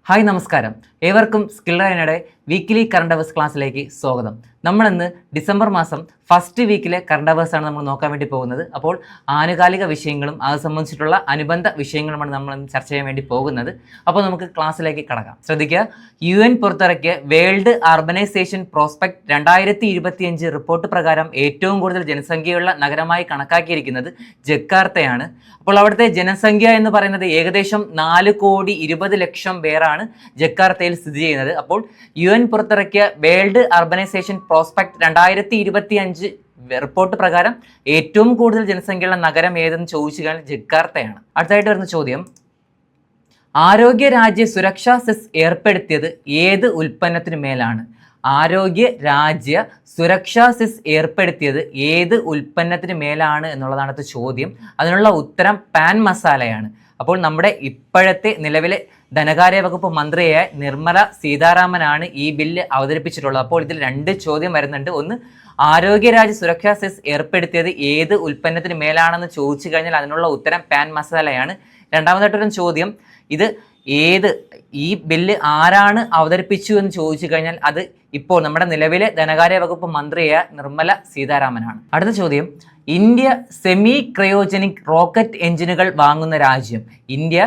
Hi നമസ്കാരം. ഏവർക്കും skill റൈനയുടെ weekly current hours ക്ലാസ്സിലേക്ക് സ്വാഗതം. നമ്മളിന്ന് ഡിസംബർ മാസം ഫസ്റ്റ് വീക്കിലെ കറണ്ട് അവേഴ്സാണ് നമ്മൾ നോക്കാൻ വേണ്ടി പോകുന്നത്. അപ്പോൾ ആനുകാലിക വിഷയങ്ങളും അത് സംബന്ധിച്ചിട്ടുള്ള അനുബന്ധ വിഷയങ്ങളുമാണ് നമ്മൾ ചർച്ച ചെയ്യാൻ വേണ്ടി പോകുന്നത്. അപ്പോൾ നമുക്ക് ക്ലാസ്സിലേക്ക് കടക്കാം. ശ്രദ്ധിക്കുക, UN പുറത്തിറക്കിയ വേൾഡ് അർബനൈസേഷൻ പ്രോസ്പെക്ട് 2025 റിപ്പോർട്ട് പ്രകാരം ഏറ്റവും കൂടുതൽ ജനസംഖ്യയുള്ള നഗരമായി കണക്കാക്കിയിരിക്കുന്നത് ജക്കാർത്തയാണ്. അപ്പോൾ അവിടുത്തെ ജനസംഖ്യ എന്ന് പറയുന്നത് ഏകദേശം 4,20,00,000 പേരാണ് ജക്കാർത്തയിൽ സ്ഥിതി ചെയ്യുന്നത്. അപ്പോൾ UN പുറത്തിറക്കിയ വേൾഡ് അർബനൈസേഷൻ പ്രോസ്പെക്ട് 2025 റിപ്പോർട്ട് പ്രകാരം ഏറ്റവും കൂടുതൽ ജനസംഖ്യയുള്ള നഗരം ഏതെന്ന് ചോദിച്ചു കഴിഞ്ഞാൽ ജക്കാർത്തയാണ്. അടുത്തായിട്ട് വരുന്ന ചോദ്യം, ആരോഗ്യ രാജ്യ സുരക്ഷാ സെസ് ഏർപ്പെടുത്തിയത് ഏത് ഉൽപ്പന്നത്തിനു മേലാണ്? ആരോഗ്യ രാജ്യ സുരക്ഷാ സെസ് ഏർപ്പെടുത്തിയത് ഏത് ഉൽപ്പന്നത്തിന് മേലാണ് എന്നുള്ളതാണ് അടുത്ത ചോദ്യം. അതിനുള്ള ഉത്തരം പാൻ മസാലയാണ്. അപ്പോൾ നമ്മുടെ ഇപ്പോഴത്തെ നിലവിലെ ധനകാര്യ വകുപ്പ് മന്ത്രിയായ നിർമ്മല സീതാരാമനാണ് ഈ ബില്ല് അവതരിപ്പിച്ചിട്ടുള്ളത്. അപ്പോൾ ഇതിൽ രണ്ട് ചോദ്യം വരുന്നുണ്ട്. ഒന്ന്, ആരോഗ്യരാജ്യ സുരക്ഷാ സെസ് ഏർപ്പെടുത്തിയത് ഏത് ഉൽപ്പന്നത്തിന് മേലാണെന്ന് ചോദിച്ചു കഴിഞ്ഞാൽ അതിനുള്ള ഉത്തരം പാൻ മസാലയാണ്. രണ്ടാമതായിട്ടൊരു ചോദ്യം, ഈ ബില്ല് ആരാണ് അവതരിപ്പിച്ചു എന്ന് ചോദിച്ചു കഴിഞ്ഞാൽ അത് ഇപ്പോൾ നമ്മുടെ നിലവിലെ ധനകാര്യ വകുപ്പ് മന്ത്രിയായ നിർമ്മല സീതാരാമനാണ്. അടുത്ത ചോദ്യം, ഇന്ത്യ സെമി ക്രയോജനിക് റോക്കറ്റ് എഞ്ചിനുകൾ വാങ്ങുന്ന രാജ്യം. ഇന്ത്യ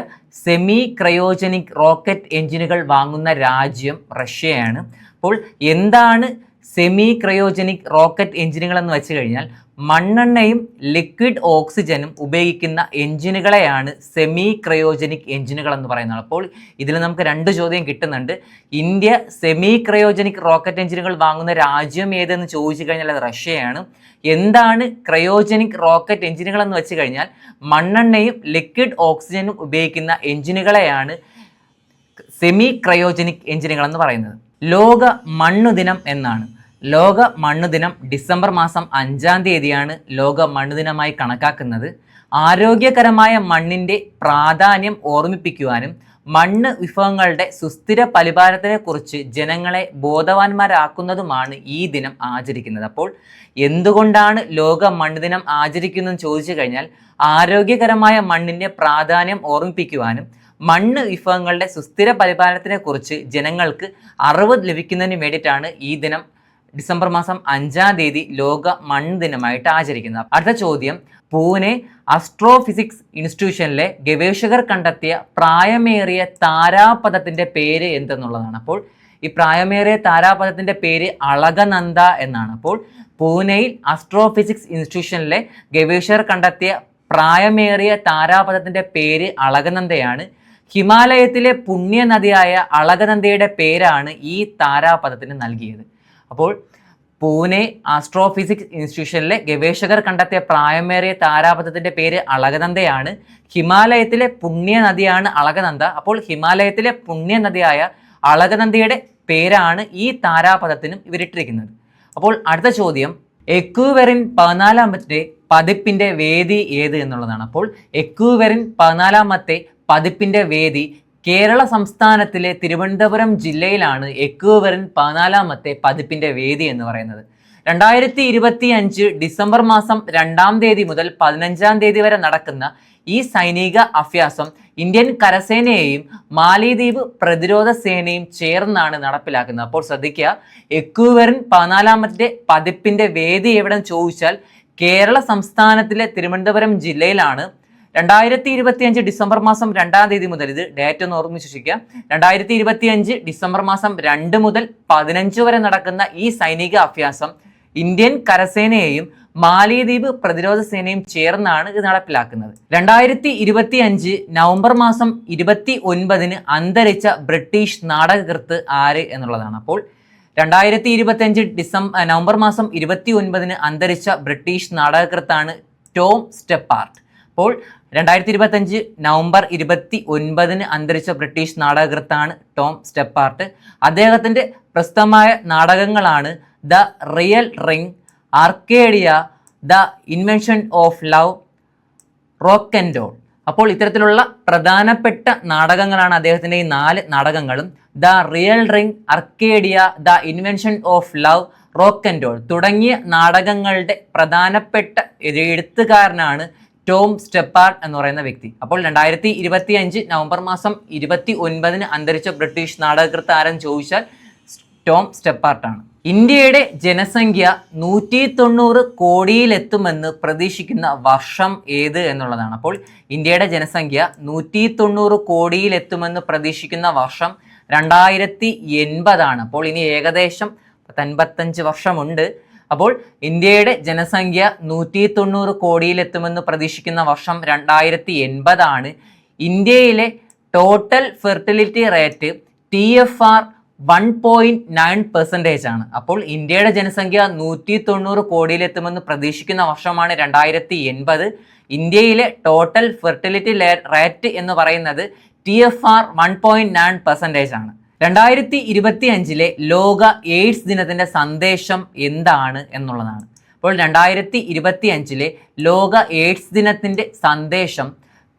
സെമി ക്രയോജനിക് റോക്കറ്റ് എഞ്ചിനുകൾ വാങ്ങുന്ന രാജ്യം റഷ്യയാണ്. അപ്പോൾ എന്താണ് സെമി ക്രയോജനിക് റോക്കറ്റ് എഞ്ചിനുകൾ എന്ന് വെച്ച് കഴിഞ്ഞാൽ മണ്ണെണ്ണയും ലിക്വിഡ് ഓക്സിജനും ഉപയോഗിക്കുന്ന എഞ്ചിനുകളെയാണ് സെമി ക്രയോജനിക് എഞ്ചിനുകൾ എന്ന് പറയുന്നത്. അപ്പോൾ ഇതിൽ നമുക്ക് രണ്ട് ചോദ്യം കിട്ടുന്നുണ്ട്. ഇന്ത്യ സെമി ക്രയോജനിക് റോക്കറ്റ് എഞ്ചിനുകൾ വാങ്ങുന്ന രാജ്യം ഏതെന്ന് ചോദിച്ചു കഴിഞ്ഞാൽ അത് റഷ്യയാണ്. എന്താണ് ക്രയോജനിക് റോക്കറ്റ് എഞ്ചിനുകൾ എന്ന് വെച്ച് കഴിഞ്ഞാൽ മണ്ണെണ്ണയും ലിക്വിഡ് ഓക്സിജനും ഉപയോഗിക്കുന്ന എഞ്ചിനുകളെയാണ് സെമി ക്രയോജനിക് എഞ്ചിനുകൾ എന്ന് പറയുന്നത്. ലോക മണ്ണുദിനം എന്നാണ്. ലോക മണ്ണുദിനം ഡിസംബർ മാസം 5-ാം തീയതിയാണ് ലോക മണ്ണുദിനമായി കണക്കാക്കുന്നത്. ആരോഗ്യകരമായ മണ്ണിൻ്റെ പ്രാധാന്യം ഓർമ്മിപ്പിക്കുവാനും മണ്ണ് വിഭവങ്ങളുടെ സുസ്ഥിര പരിപാലനത്തെക്കുറിച്ച് ജനങ്ങളെ ബോധവാന്മാരാക്കുന്നതുമാണ് ഈ ദിനം ആചരിക്കുന്നത്. അപ്പോൾ എന്തുകൊണ്ടാണ് ലോക മണ്ണുദിനം ആചരിക്കുന്നതെന്ന് ചോദിച്ചു കഴിഞ്ഞാൽ ആരോഗ്യകരമായ മണ്ണിൻ്റെ പ്രാധാന്യം ഓർമ്മിപ്പിക്കുവാനും മണ്ണ് വിഭവങ്ങളുടെ സുസ്ഥിര പരിപാലനത്തെക്കുറിച്ച് ജനങ്ങൾക്ക് അറിവ് ലഭിക്കുന്നതിന് വേണ്ടിയിട്ടാണ് ഈ ദിനം ഡിസംബർ മാസം 5-ാം തീയതി ലോക മണ്ണ് ദിനമായിട്ട് ആചരിക്കുന്നത്. അടുത്ത ചോദ്യം, പൂനെ ആസ്ട്രോഫിസിക്സ് ഇൻസ്റ്റിറ്റ്യൂഷനിലെ ഗവേഷകർ കണ്ടെത്തിയ പ്രായമേറിയ താരാപഥത്തിന്റെ പേര് എന്തെന്നുള്ളതാണ്. അപ്പോൾ ഈ പ്രായമേറിയ താരാപഥത്തിന്റെ പേര് അളകനന്ദ എന്നാണ്. അപ്പോൾ പൂനെയിൽ ആസ്ട്രോഫിസിക്സ് ഇൻസ്റ്റിറ്റ്യൂഷനിലെ ഗവേഷകർ കണ്ടെത്തിയ പ്രായമേറിയ താരാപഥത്തിന്റെ പേര് അളകനന്ദയാണ്. ഹിമാലയത്തിലെ പുണ്യനദിയായ അളകനന്ദയുടെ പേരാണ് ഈ താരാപഥത്തിന് നൽകിയത്. അപ്പോൾ പൂനെ ആസ്ട്രോഫിസിക്സ് ഇൻസ്റ്റിറ്റ്യൂഷനിലെ ഗവേഷകർ കണ്ടെത്തിയ പ്രായമേറിയ താരാപഥത്തിന്റെ പേര് അളകനന്ദയാണ്. ഹിമാലയത്തിലെ പുണ്യനദിയാണ് അളകനന്ദ. അപ്പോൾ ഹിമാലയത്തിലെ പുണ്യനദിയായ അളകനന്ദയുടെ പേരാണ് ഈ താരാപഥത്തിനും ഇവരിട്ടിരിക്കുന്നത്. അപ്പോൾ അടുത്ത ചോദ്യം, എക്വവെറിൻ 14-ാമത്തെ പതിപ്പിന്റെ വേദി ഏത് എന്നുള്ളതാണ്. അപ്പോൾ എക്വവെറിൻ 14-ാമത്തെ പതിപ്പിന്റെ വേദി കേരള സംസ്ഥാനത്തിലെ തിരുവനന്തപുരം ജില്ലയിലാണ് എക്വവെറിൻ 14-ാമത്തെ പതിപ്പിന്റെ വേദി എന്ന് പറയുന്നത്. 2025 ഡിസംബർ മാസം 2-ാം തീയതി മുതൽ 15-ാം തീയതി വരെ നടക്കുന്ന ഈ സൈനിക അഭ്യാസം ഇന്ത്യൻ കരസേനയെയും മാലിദ്വീപ് പ്രതിരോധ സേനയും ചേർന്നാണ് നടപ്പിലാക്കുന്നത്. അപ്പോൾ ശ്രദ്ധിക്കുക, എക്വവെറിൻ 14-ാമത്തെ പതിപ്പിന്റെ വേദി എവിടെന്ന് ചോദിച്ചാൽ കേരള സംസ്ഥാനത്തിലെ തിരുവനന്തപുരം ജില്ലയിലാണ്. 2025 ഡിസംബർ മാസം 2-ാം തീയതി മുതൽ, ഇത് ഡേറ്റ് ഒന്ന് ഓർമ്മിച്ച് വെക്കുക, 2025 ഡിസംബർ മാസം 2 മുതൽ 15 വരെ നടക്കുന്ന ഈ സൈനിക അഭ്യാസം ഇന്ത്യൻ കരസേനയെയും മാലിദ്വീപ് പ്രതിരോധ സേനയും ചേർന്നാണ് ഇത് നടപ്പിലാക്കുന്നത്. 2025 നവംബർ മാസം 29-ന് അന്തരിച്ച ബ്രിട്ടീഷ് നാടകകൃത്ത് ആര് എന്നുള്ളതാണ്. അപ്പോൾ 2025 നവംബർ മാസം 29-ന് അന്തരിച്ച ബ്രിട്ടീഷ് നാടകകൃത്താണ് ടോം സ്റ്റെപ്പാർട്ട്. അപ്പോൾ 2025 നവംബർ 29-ന് അന്തരിച്ച ബ്രിട്ടീഷ് നാടകകൃത്താണ് ടോം സ്റ്റെപ്പാർട്ട്. അദ്ദേഹത്തിൻ്റെ പ്രസിദ്ധമായ നാടകങ്ങളാണ് the real ring, Arcadia, the invention of love, rock and roll. അപ്പോൾ ഇത്തരത്തിലുള്ള പ്രധാനപ്പെട്ട നാടകങ്ങളാണ് അദ്ദേഹത്തിൻ്റെ ഈ 4 നാടകങ്ങളും. The real ring, Arcadia, the invention of love, rock and roll തുടങ്ങിയ നാടകങ്ങളുടെ പ്രധാനപ്പെട്ട എഴുത്തുകാരനാണ് ടോം സ്റ്റെപ്പാർഡ് എന്ന് പറയുന്ന വ്യക്തി. അപ്പോൾ 2025 നവംബർ മാസം 29 അന്തരിച്ച ബ്രിട്ടീഷ് നാടകകൃത്ത് ആരെന്ന് ചോദിച്ചാൽ ടോം സ്റ്റെപ്പാർട്ടാണ്. ഇന്ത്യയുടെ ജനസംഖ്യ 190 കോടിയിലെത്തുമെന്ന് പ്രതീക്ഷിക്കുന്ന വർഷം ഏത് എന്നുള്ളതാണ്. അപ്പോൾ ഇന്ത്യയുടെ ജനസംഖ്യ 190 കോടിയിലെത്തുമെന്ന് പ്രതീക്ഷിക്കുന്ന വർഷം 2080 അപ്പോൾ ഇനി ഏകദേശം 55 വർഷമുണ്ട്. അപ്പോൾ ഇന്ത്യയുടെ ജനസംഖ്യ 190 കോടിയിലെത്തുമെന്ന് പ്രതീക്ഷിക്കുന്ന വർഷം 2080 ഇന്ത്യയിലെ ടോട്ടൽ ഫെർട്ടിലിറ്റി റേറ്റ് TFR 1.9% ആണ്. അപ്പോൾ ഇന്ത്യയുടെ ജനസംഖ്യ 190 കോടിയിലെത്തുമെന്ന് പ്രതീക്ഷിക്കുന്ന വർഷമാണ് 2080. ഇന്ത്യയിലെ ടോട്ടൽ ഫെർട്ടിലിറ്റി റേറ്റ് എന്ന് പറയുന്നത് TFR 1.9% ആണ്. 2025 ലോക എയ്ഡ്സ് ദിനത്തിന്റെ സന്ദേശം എന്താണ് എന്നുള്ളതാണ്. അപ്പോൾ 2025 ലോക എയ്ഡ്സ് ദിനത്തിന്റെ സന്ദേശം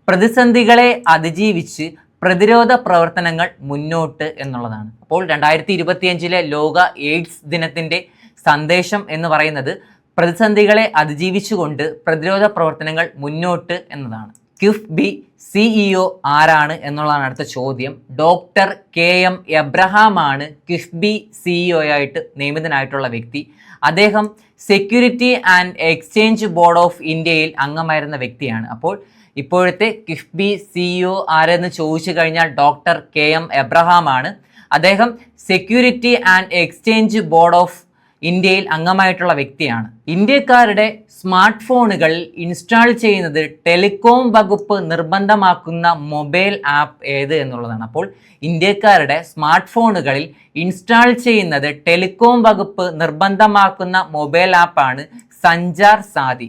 പ്രതിസന്ധികളെ അതിജീവിച്ച് പ്രതിരോധ പ്രവർത്തനങ്ങൾ മുന്നോട്ട് എന്നുള്ളതാണ്. അപ്പോൾ 2025 ലോക എയ്ഡ്സ് ദിനത്തിന്റെ സന്ദേശം എന്ന് പറയുന്നത് പ്രതിസന്ധികളെ അതിജീവിച്ചുകൊണ്ട് പ്രതിരോധ പ്രവർത്തനങ്ങൾ മുന്നോട്ട് എന്നതാണ്. കിഫ്ബി CEO ആരാണ് എന്നുള്ളതാണ് അടുത്ത ചോദ്യം. ഡോക്ടർ KM എബ്രഹാം ആണ് കിഫ്ബി CEO ആയിട്ട് നിയമിതനായിട്ടുള്ള വ്യക്തി. അദ്ദേഹം security and exchange board of ഇന്ത്യയിൽ അംഗമായിരുന്ന വ്യക്തിയാണ്. അപ്പോൾ ഇപ്പോഴത്തെ കിഫ്ബി CEO ആരെന്ന് ചോദിച്ചു കഴിഞ്ഞാൽ ഡോക്ടർ KM എബ്രഹാം ആണ്. അദ്ദേഹം security and exchange board of ഇന്ത്യയിൽ അംഗമായിട്ടുള്ള വ്യക്തിയാണ്. ഇന്ത്യക്കാരുടെ സ്മാർട്ട് ഫോണുകളിൽ ഇൻസ്റ്റാൾ ചെയ്യുന്നത് ടെലികോം വകുപ്പ് നിർബന്ധമാക്കുന്ന മൊബൈൽ ആപ്പ് ഏത് എന്നുള്ളതാണ്. അപ്പോൾ ഇന്ത്യക്കാരുടെ സ്മാർട്ട് ഫോണുകളിൽ ഇൻസ്റ്റാൾ ചെയ്യുന്നത് ടെലികോം വകുപ്പ് നിർബന്ധമാക്കുന്ന മൊബൈൽ ആപ്പാണ് സഞ്ചാർ സാഥി.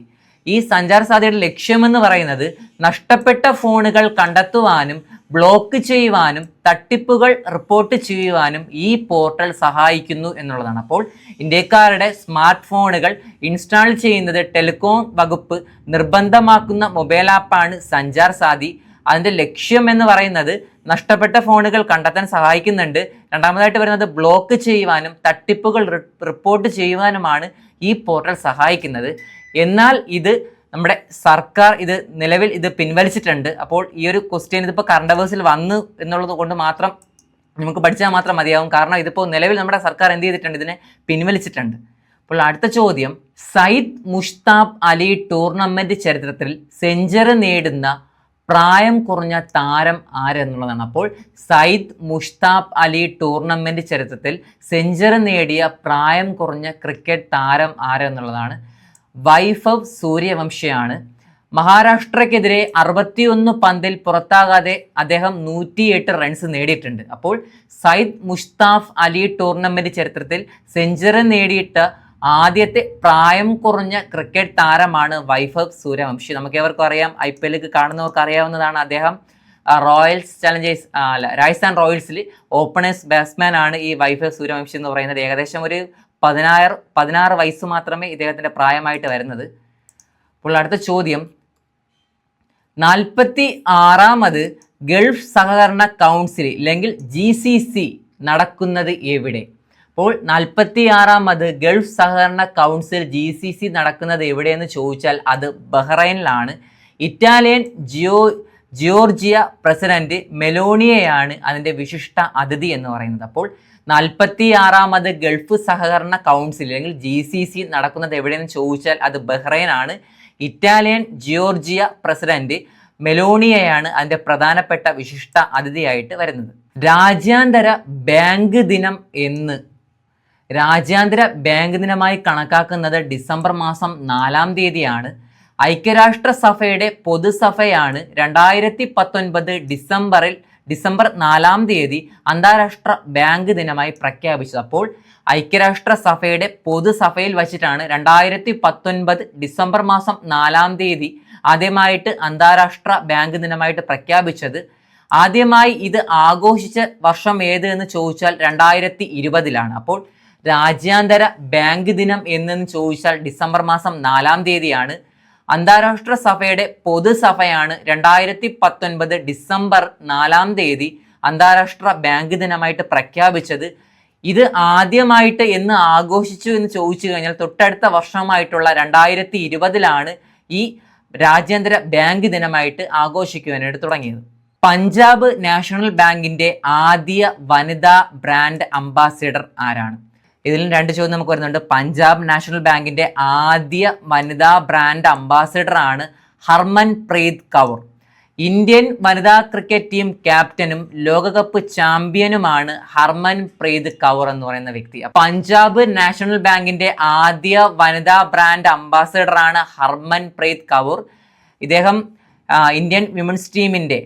ഈ സഞ്ചാർ സാധിയുടെ ലക്ഷ്യമെന്ന് പറയുന്നത് നഷ്ടപ്പെട്ട ഫോണുകൾ കണ്ടെത്തുവാനും ബ്ലോക്ക് ചെയ്യുവാനും തട്ടിപ്പുകൾ റിപ്പോർട്ട് ചെയ്യുവാനും ഈ പോർട്ടൽ സഹായിക്കുന്നു എന്നുള്ളതാണ്. അപ്പോൾ ഇന്ത്യക്കാരുടെ സ്മാർട്ട് ഫോണുകൾ ഇൻസ്റ്റാൾ ചെയ്യുന്നത് ടെലികോം വകുപ്പ് നിർബന്ധമാക്കുന്ന മൊബൈൽ ആപ്പാണ് സഞ്ചാർ സാഥി. അതിൻ്റെ ലക്ഷ്യം എന്ന് പറയുന്നത് നഷ്ടപ്പെട്ട ഫോണുകൾ കണ്ടെത്താൻ സഹായിക്കുന്നുണ്ട്. രണ്ടാമതായിട്ട് വരുന്നത് ബ്ലോക്ക് ചെയ്യുവാനും തട്ടിപ്പുകൾ റിപ്പോർട്ട് ചെയ്യുവാനുമാണ് ഈ പോർട്ടൽ സഹായിക്കുന്നത്. എന്നാൽ ഇത് നമ്മുടെ സർക്കാർ നിലവിൽ പിൻവലിച്ചിട്ടുണ്ട്. അപ്പോൾ ഈ ഒരു ക്വസ്റ്റ്യൻ ഇതിപ്പോൾ കറണ്ട് അഫയേഴ്സിൽ വന്നു എന്നുള്ളത് കൊണ്ട് മാത്രം നമുക്ക് പഠിച്ചാൽ മാത്രം മതിയാവും. കാരണം ഇതിപ്പോൾ നിലവിൽ നമ്മുടെ സർക്കാർ എന്ത് ചെയ്തിട്ടുണ്ട്, ഇതിനെ പിൻവലിച്ചിട്ടുണ്ട്. അപ്പോൾ അടുത്ത ചോദ്യം, സയ്യിദ് മുഷ്താഖ് അലി ടൂർണമെന്റ് ചരിത്രത്തിൽ സെഞ്ചുറി നേടുന്ന പ്രായം കുറഞ്ഞ താരം ആരെന്നുള്ളതാണ്. അപ്പോൾ സയ്യിദ് മുഷ്താഖ് അലി ടൂർണമെന്റ് ചരിത്രത്തിൽ സെഞ്ചുറി നേടിയ പ്രായം കുറഞ്ഞ ക്രിക്കറ്റ് താരം ആരെന്നുള്ളതാണ്. വൈഭവ് സൂര്യവംശിയാണ്. മഹാരാഷ്ട്രക്കെതിരെ 61 പന്തിൽ പുറത്താകാതെ അദ്ദേഹം 108 റൺസ് നേടിയിട്ടുണ്ട്. അപ്പോൾ സയ്യിദ് മുഷ്താഖ് അലി ടൂർണമെന്റ് ചരിത്രത്തിൽ സെഞ്ചുറി നേടിയിട്ട ആദ്യത്തെ പ്രായം കുറഞ്ഞ ക്രിക്കറ്റ് താരമാണ് വൈഭവ് സൂര്യവംശി. നമുക്ക് ഏവർക്കും അറിയാം, IPL കാണുന്നവർക്ക് അറിയാവുന്നതാണ്. അദ്ദേഹം റോയൽസ് ചലഞ്ചേഴ്സ് രാജസ്ഥാൻ റോയൽസിൽ ഓപ്പണേഴ്സ് ബാറ്റ്സ്മാൻ ആണ് ഈ വൈഭവ് സൂര്യവംശി എന്ന് പറയുന്നത്. ഏകദേശം ഒരു 16 വയസ്സ് മാത്രമേ ഇദ്ദേഹത്തിൻ്റെ പ്രായമായിട്ട് വരുന്നത്. അപ്പോൾ അടുത്ത ചോദ്യം, 46ാമത് ഗൾഫ് സഹകരണ കൗൺസിൽ അല്ലെങ്കിൽ GCC നടക്കുന്നത് എവിടെ? അപ്പോൾ 46ാമത് ഗൾഫ് സഹകരണ കൗൺസിൽ GCC നടക്കുന്നത് എവിടെയെന്ന് ചോദിച്ചാൽ അത് ബഹ്റൈനിലാണ്. ഇറ്റാലിയൻ ജിയോർജിയ പ്രസിഡന്റ് മെലോണിയയാണ് അതിൻ്റെ വിശിഷ്ട അതിഥി എന്ന് പറയുന്നത്. അപ്പോൾ 46ാമത് ഗൾഫ് സഹകരണ കൗൺസിൽ അല്ലെങ്കിൽ GCC നടക്കുന്നത് എവിടെയെന്ന് ചോദിച്ചാൽ അത് ബഹ്റൈനാണ്. ഇറ്റാലിയൻ ജിയോർജിയ പ്രസിഡന്റ് മെലോണിയയാണ് അതിൻ്റെ പ്രധാനപ്പെട്ട വിശിഷ്ട അതിഥിയായിട്ട് വരുന്നത്. രാജ്യാന്തര ബാങ്ക് ദിനം എന്ന്? രാജ്യാന്തര ബാങ്ക് ദിനമായി കണക്കാക്കുന്നത് ഡിസംബർ മാസം 4-ാം തീയതിയാണ്. ഐക്യരാഷ്ട്രസഭയുടെ പൊതുസഭയാണ് 2019 ഡിസംബർ 4-ാം തീയതി അന്താരാഷ്ട്ര ബാങ്ക് ദിനമായി പ്രഖ്യാപിച്ചത്. അപ്പോൾ ഐക്യരാഷ്ട്രസഭയുടെ പൊതുസഭയിൽ വച്ചിട്ടാണ് 2019 ഡിസംബർ മാസം 4-ാം തീയതി ആദ്യമായിട്ട് അന്താരാഷ്ട്ര ബാങ്ക് ദിനമായിട്ട് പ്രഖ്യാപിച്ചത്. ആദ്യമായി ഇത് ആഘോഷിച്ച വർഷം ഏത് എന്ന് ചോദിച്ചാൽ 2020-ലാണ്. അപ്പോൾ രാജ്യാന്തര ബാങ്ക് ദിനം എന്നു ചോദിച്ചാൽ ഡിസംബർ മാസം 4-ാം തീയതിയാണ്. അന്താരാഷ്ട്ര സഭയുടെ പൊതുസഭയാണ് 2019 ഡിസംബർ 4-ാം തീയതി അന്താരാഷ്ട്ര ബാങ്ക് ദിനമായിട്ട് പ്രഖ്യാപിച്ചത്. ഇത് ആദ്യമായിട്ട് എന്ന് ആഘോഷിച്ചു എന്ന് ചോദിച്ചു കഴിഞ്ഞാൽ തൊട്ടടുത്ത വർഷമായിട്ടുള്ള 2020-ലാണ് ഈ രാജ്യാന്തര ബാങ്ക് ദിനമായിട്ട് ആഘോഷിക്കുവാനായിട്ട് തുടങ്ങിയത്. പഞ്ചാബ് നാഷണൽ ബാങ്കിന്റെ ആദ്യ വനിതാ ബ്രാൻഡ് അംബാസിഡർ ആരാണ്? ഇതിലും 2 ചോദ്യം നമുക്ക് വരുന്നുണ്ട്. പഞ്ചാബ് നാഷണൽ ബാങ്കിന്റെ ആദ്യ വനിതാ ബ്രാൻഡ് അംബാസിഡർ ആണ് ഹർമൻപ്രീത് കൗർ. ഇന്ത്യൻ വനിതാ ക്രിക്കറ്റ് ടീം ക്യാപ്റ്റനും ലോകകപ്പ് ചാമ്പ്യനുമാണ് ഹർമൻപ്രീത് കൗർ എന്ന് പറയുന്ന വ്യക്തി. പഞ്ചാബ് നാഷണൽ ബാങ്കിന്റെ ആദ്യ വനിതാ ബ്രാൻഡ് അംബാസിഡർ ആണ് ഹർമൻപ്രീത് കൗർ. ഇദ്ദേഹം ഇന്ത്യൻ വിമൻസ് ടീമിന്റെ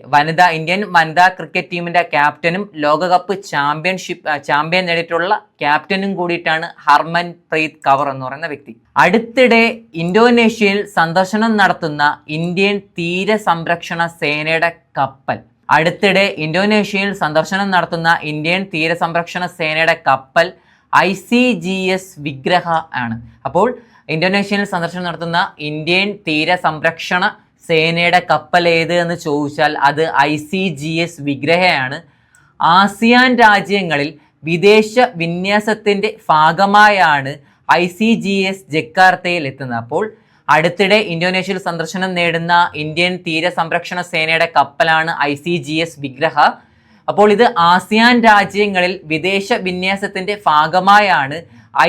ഇന്ത്യൻ വനിതാ ക്രിക്കറ്റ് ടീമിന്റെ ക്യാപ്റ്റനും ലോകകപ്പ് ചാമ്പ്യൻ നേടിയിട്ടുള്ള ക്യാപ്റ്റനും കൂടിയിട്ടാണ് ഹർമൻപ്രീത് കൗർ എന്ന് പറയുന്ന വ്യക്തി. അടുത്തിടെ ഇന്തോനേഷ്യയിൽ സന്ദർശനം നടത്തുന്ന ഇന്ത്യൻ തീരസംരക്ഷണ സേനയുടെ കപ്പൽ ICGS വിഗ്രഹ ആണ്. അപ്പോൾ ഇന്തോനേഷ്യയിൽ സന്ദർശനം നടത്തുന്ന ഇന്ത്യൻ തീരസംരക്ഷണ സേനയുടെ കപ്പൽ ഏത് എന്ന് ചോദിച്ചാൽ അത് ICGS വിഗ്രഹയാണ്. ആസിയാൻ രാജ്യങ്ങളിൽ വിദേശ വിന്യാസത്തിൻ്റെ ഭാഗമായാണ് ICGS ജക്കാർത്തയിൽ എത്തുന്നത്. അപ്പോൾ അടുത്തിടെ ഇന്തോനേഷ്യയിൽ സന്ദർശനം നേടുന്ന ഇന്ത്യൻ തീരസംരക്ഷണ സേനയുടെ കപ്പലാണ് ICGS വിഗ്രഹ. അപ്പോൾ ഇത് ആസിയാൻ രാജ്യങ്ങളിൽ വിദേശ വിന്യാസത്തിൻ്റെ ഭാഗമായാണ്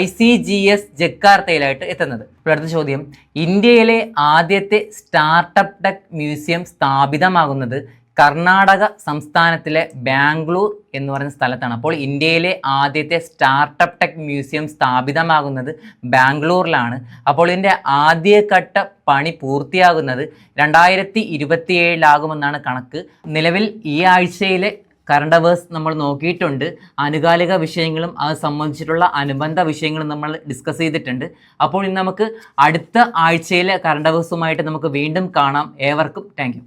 ICGS ജക്കാർത്തയിലായിട്ട് എത്തുന്നത്. അടുത്ത ചോദ്യം, ഇന്ത്യയിലെ ആദ്യത്തെ സ്റ്റാർട്ടപ്പ് ടെക് മ്യൂസിയം സ്ഥാപിതമാകുന്നത് കർണാടക സംസ്ഥാനത്തിലെ ബാംഗ്ലൂർ എന്ന് പറയുന്ന സ്ഥലത്താണ്. അപ്പോൾ ഇന്ത്യയിലെ ആദ്യത്തെ സ്റ്റാർട്ടപ്പ് ടെക് മ്യൂസിയം സ്ഥാപിതമാകുന്നത് ബാംഗ്ലൂരിലാണ്. അപ്പോൾ ഇതിൻ്റെ ആദ്യഘട്ട പണി പൂർത്തിയാകുന്നത് 2027 കണക്ക്. നിലവിൽ ഈ ആഴ്ചയിലെ കറണ്ട് അവേഴ്സ് നമ്മൾ നോക്കിയിട്ടുണ്ട്. ആനുകാലിക വിഷയങ്ങളും അത് സംബന്ധിച്ചിട്ടുള്ള അനുബന്ധ വിഷയങ്ങളും നമ്മൾ ഡിസ്കസ് ചെയ്തിട്ടുണ്ട്. അപ്പോൾ ഇന്ന് നമുക്ക് അടുത്ത ആഴ്ചയിലെ കറണ്ട് അവേഴ്സുമായിട്ട് നമുക്ക് വീണ്ടും കാണാം. ഏവർക്കും താങ്ക് യു.